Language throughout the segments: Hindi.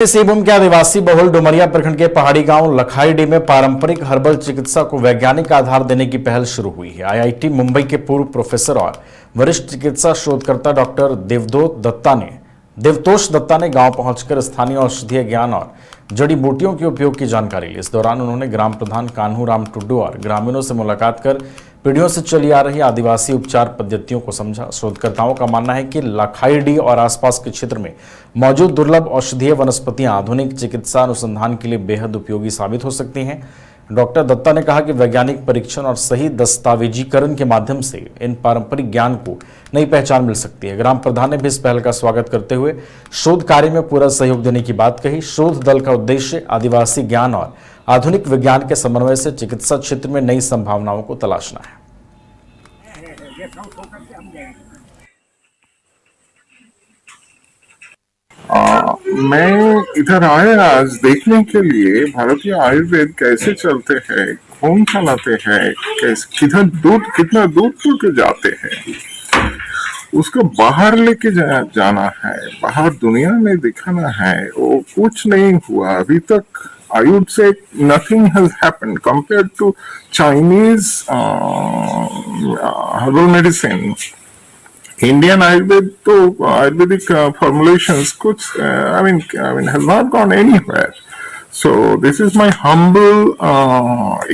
सिंहभूम के आदिवासी बहुल डुमरिया प्रखंड के पहाड़ी गांव लखाईडी में पारंपरिक हर्बल चिकित्सा को वैज्ञानिक आधार देने की पहल शुरू हुई है। आईआईटी मुंबई के पूर्व प्रोफेसर और वरिष्ठ चिकित्सा शोधकर्ता डॉक्टर देवतोष दत्ता ने गांव पहुंचकर स्थानीय औषधीय ज्ञान और जड़ी बूटियों के उपयोग की जानकारी ली। इस दौरान उन्होंने ग्राम प्रधान कान्हू राम टुड्डू और ग्रामीणों से मुलाकात कर पीढ़ियों से चली आ रही आदिवासी उपचार पद्धतियों को समझा। शोधकर्ताओं का मानना है कि लखाईडी और आसपास के क्षेत्र में मौजूद दुर्लभ औषधीय वनस्पतियां आधुनिक चिकित्सा अनुसंधान के लिए बेहद उपयोगी साबित हो सकती हैं। डॉक्टर दत्ता ने कहा कि वैज्ञानिक परीक्षण और सही दस्तावेजीकरण के माध्यम से इन पारंपरिक ज्ञान को नई पहचान मिल सकती है। ग्राम प्रधान ने भी इस पहल का स्वागत करते हुए शोध कार्य में पूरा सहयोग देने की बात कही। शोध दल का उद्देश्य आदिवासी ज्ञान और आधुनिक विज्ञान के समन्वय से चिकित्सा क्षेत्र में नई संभावनाओं को तलाशना है। मैं इधर आया आज देखने के लिए भारतीय आयुर्वेद कैसे चलते हैं, कौन चलाते हैं, कैसे कितना दूर के जाते हैं, उसको बाहर लेके जाना है, बाहर दुनिया में दिखाना है। वो कुछ नहीं हुआ अभी तक। I would say nothing has happened compared to Chinese herbal medicine. Indian Ayurved तो Ayurvedic formulations कुछ I mean has not gone anywhere. So this is my humble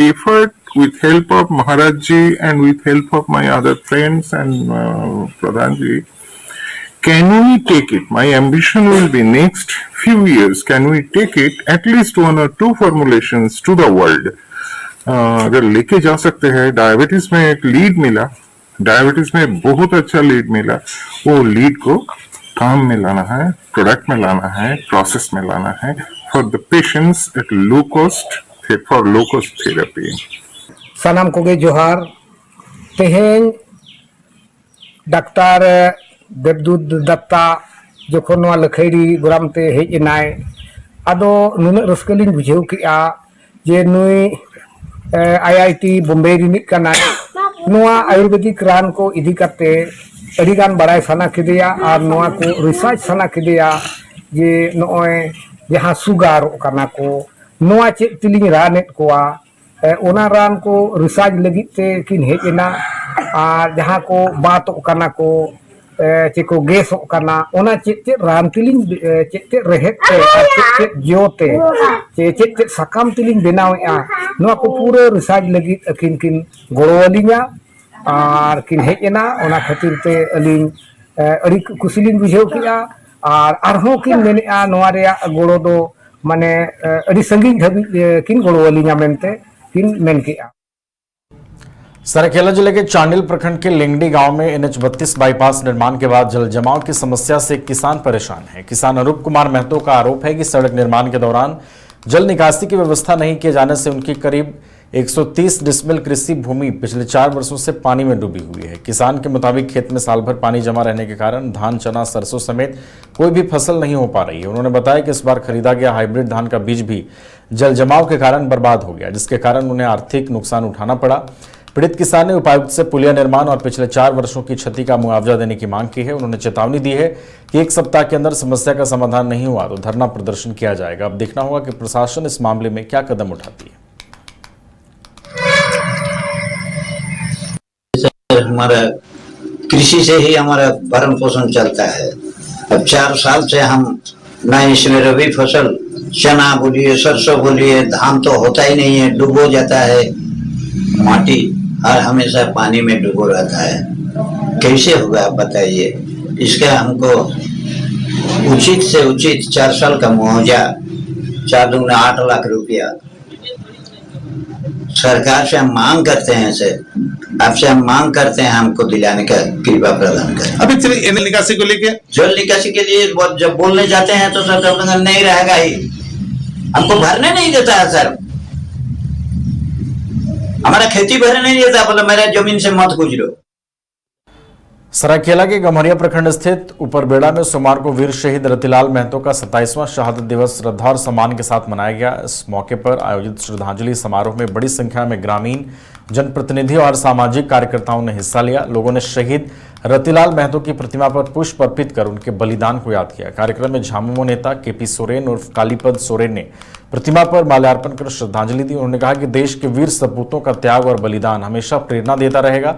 effort with help of Maharaj ji and with help of my other friends and Pradhan ji. Can we take it? My ambition will be next few years. Can we take it at least 1 or 2 formulations to the world? अगर लेके जा सकते हैं। डायबिटीज में एक लीड मिला, डायबिटीज में बहुत अच्छा लीड मिला। वो लीड को काम में लाना है, प्रोडक्ट में लाना है, प्रोसेस में लाना है for the patients at low cost for low cost therapy. सानाम कोगे जोहार। तेहें डॉक्टर देवदूत दत्ता जखन नवा लखाईडी ग्रामते हेज एनाय आदो नुना रस्कलिन बुझेव किया जे नुई आईआईटी बम्बे रिनिक कनाय नवा आयुर्वेदिक रान को इदी करते अडिगान बड़ाई साना किदिया और नवा को रिसर्च साना किदिया जे नोय जहां सुगार कना को नवा चेक तिलिंग रानेट कोआ ओना रान को रिसर्च लगित ते किन हेज एना और जहां को बात कना को चेको गैस करना ओना चेक रान तिलिंग चेक रेहेट चेक जोते चेक सकाम तिलिंग बनावेआ नवा को पूरा रिसर्च लगित अकिन किन गोड़ोलिंगा और किन हेजना ओना खातिर ते अलिंग अड़ी कुसिलिंग बुझेव किया और आरहों किन मेनेआ नवा रेया गोड़ो दो माने अड़ी संगीन धबी किन गोड़ोलिंगा मेनते किन मेन किया। सरायकेला जिले के चांडिल प्रखंड के लिंगडी गांव में NH-32 बाईपास निर्माण के बाद जल जमाव की समस्या से किसान परेशान है। किसान अरूप कुमार महतो का आरोप है कि सड़क निर्माण के दौरान जल निकासी की व्यवस्था नहीं किए जाने से उनकी करीब 130 डिसमिल कृषि भूमि पिछले 4 वर्षों से पानी में डूबी हुई है। किसान के मुताबिक खेत में साल भर पानी जमा रहने के कारण धान, चना, सरसों समेत कोई भी फसल नहीं हो पा रही है। उन्होंने बताया कि इस बार खरीदा गया हाइब्रिड धान का बीज भी जल जमाव के कारण बर्बाद हो गया, जिसके कारण उन्हें आर्थिक नुकसान उठाना पड़ा। पीड़ित किसान ने उपायुक्त से पुलिया निर्माण और पिछले 4 वर्षों की क्षति का मुआवजा देने की मांग की है। उन्होंने चेतावनी दी है कि 1 सप्ताह के अंदर समस्या का समाधान नहीं हुआ तो धरना प्रदर्शन किया जाएगा। अब देखना होगा कि प्रशासन इस मामले में क्या कदम उठाती है। हमारा कृषि से ही हमारा भरण पोषण चलता है। अब 4 साल से हम ना इसमें रबी फसल चना बोलिए, सरसों बोलिए, धान तो होता ही नहीं है, डूबो जाता है। माटी हर हमेशा पानी में डूबो रहता है। कैसे होगा आप बताइए। इसका हमको उचित से उचित 4 साल का मुआवजा 4 दूना 8 लाख रुपया सरकार से हम मांग करते हैं। आपसे हम मांग करते हैं हमको दिलाने का कृपा प्रदान करें। अभी चलिए निकासी को लेके जल निकासी के लिए जब बोलने जाते हैं तो सर नहीं रहेगा ही, हमको भरने नहीं देता है सर। हमारा खेती भरने नहीं देता, बोला मेरा जमीन से मत गुजरो। सरायकेला के गम्हरिया प्रखंड स्थित उपरबेड़ा में सोमवार को वीर शहीद रतिलाल महतो का 27वां शहादत दिवस श्रद्धा और सम्मान के साथ मनाया गया। इस मौके पर आयोजित श्रद्धांजलि समारोह में बड़ी संख्या में ग्रामीण जनप्रतिनिधि और सामाजिक कार्यकर्ताओं ने हिस्सा लिया। लोगों ने शहीद रतिलाल महतो की प्रतिमा पर पुष्प अर्पित कर उनके बलिदान को याद किया। कार्यक्रम में झामुमो नेता केपी सोरेन उर्फ कालीपद सोरेन ने प्रतिमा पर माल्यार्पण कर श्रद्धांजलि दी। उन्होंने कहा कि देश के वीर सपूतों का त्याग और बलिदान हमेशा प्रेरणा देता रहेगा।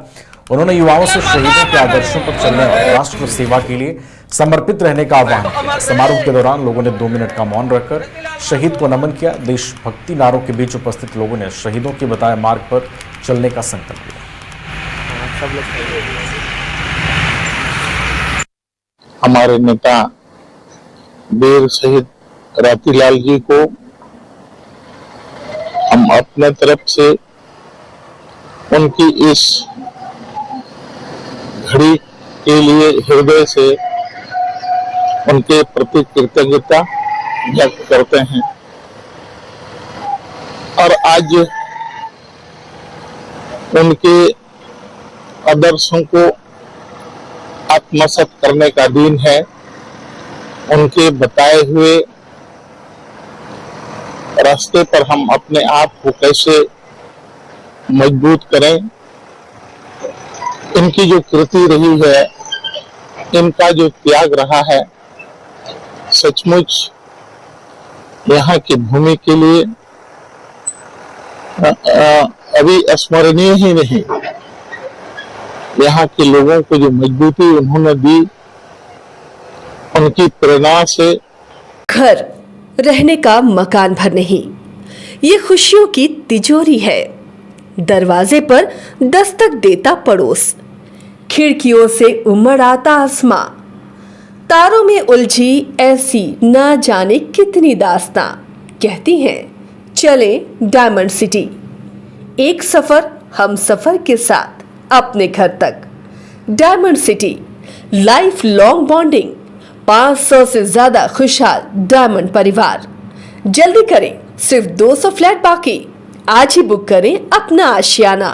उन्होंने युवाओं से शहीदों के आदर्शों पर चलने और राष्ट्र सेवा के लिए समर्पित रहने का आह्वान किया। समारोह के दौरान लोगों ने 2 मिनट का मौन रखकर शहीद को नमन किया। देशभक्ति नारों के बीच उपस्थित लोगों ने शहीदों के बताए मार्ग पर चलने का संकल्प लिया। हमारे नेता वीर शहीद रतिलाल जी को हम अपने तरफ से उनकी इस घड़ी के लिए हृदय से उनके प्रति कृतज्ञता व्यक्त करते हैं। और आज उनके आदर्शों को आत्मसात करने का दिन है। उनके बताए हुए रास्ते पर हम अपने आप को कैसे मजबूत करें, इनकी जो कृति रही है, इनका जो त्याग रहा है, सचमुच यहाँ की भूमि के लिए अभी स्मरणीय ही नहीं। यहाँ के लोगों को जो मजबूती उन्होंने दी, उनकी प्रेरणा से। घर रहने का मकान भर नहीं, ये खुशियों की तिजोरी है। दरवाजे पर दस्तक देता पड़ोस, खिड़कियों से उमड़ आता आसमां, तारों में उलझी ऐसी ना जाने कितनी दास्तां। कहती हैं चले डायमंड सिटी, एक सफर हम सफर के साथ अपने घर तक। Diamond city, life long bonding, 500 से ज्यादा खुशहाल डायमंड परिवार। जल्दी करें, सिर्फ 200 फ्लैट बाकी। आज ही बुक करें अपना आशियाना।